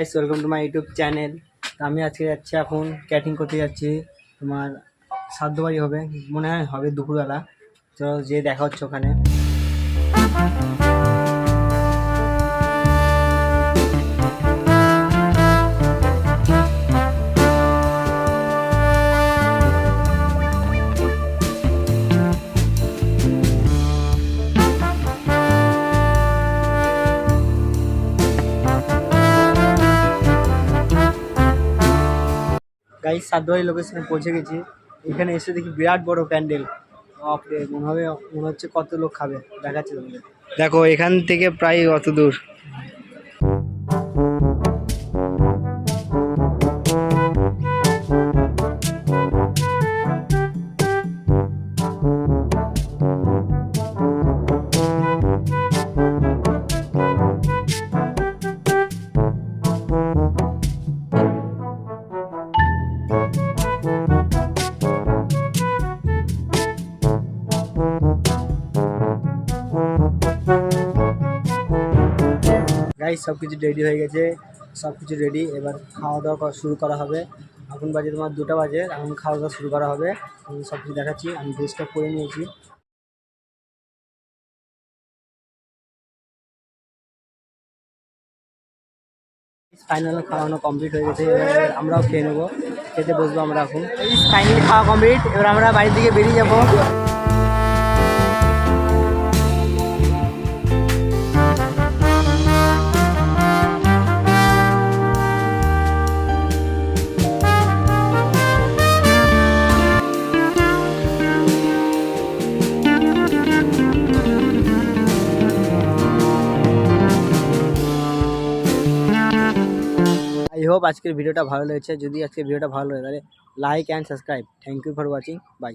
Guys, welcome to my YouTube channel. আমি আজকে যাচ্ছি, এখন ক্যাটিং করতে যাচ্ছি। তোমার সাধ্য বাড়ি হবে, মনে হয় হবে দুপুরবেলা। তো যে দেখা হচ্ছে ওখানে। গাইস, সাতবাড়ি লোকেশনে পৌঁছে গেছি। এখানে এসে দেখি বিরাট বড় প্যান্ডেল। বাপরে, মনে হচ্ছে কত লোক খাবে। দেখাচ্ছে তোমাদের, দেখো এখান থেকে প্রায় অত দূর। গাইস, সব কিছু রেডি হয়ে গেছে, সব কিছু রেডি। এবার খাওয়া দাওয়া শুরু করা হবে। এখন বাজে তোমার 2টা বাজে, এখন খাওয়া দাওয়া শুরু করা হবে। আমি সব কিছু দেখাচ্ছি। আমি ড্রেসটা পরে নিয়েছি। ফাইনাল খাওয়ানো কমপ্লিট হয়ে গেছে, এবার আমরাও খেয়ে নেবো। খেতে বসবো আমরা এখন। ফাইনালি খাওয়া কমপ্লিট, এবার আমরা বাড়ির দিকে বেরিয়ে যাবো। আই হোপ আজকের ভিডিওটা ভালো লেগেছে। যদি আজকের ভিডিওটা ভালো লাগে তাহলে like and subscribe. Thank you for watching. By.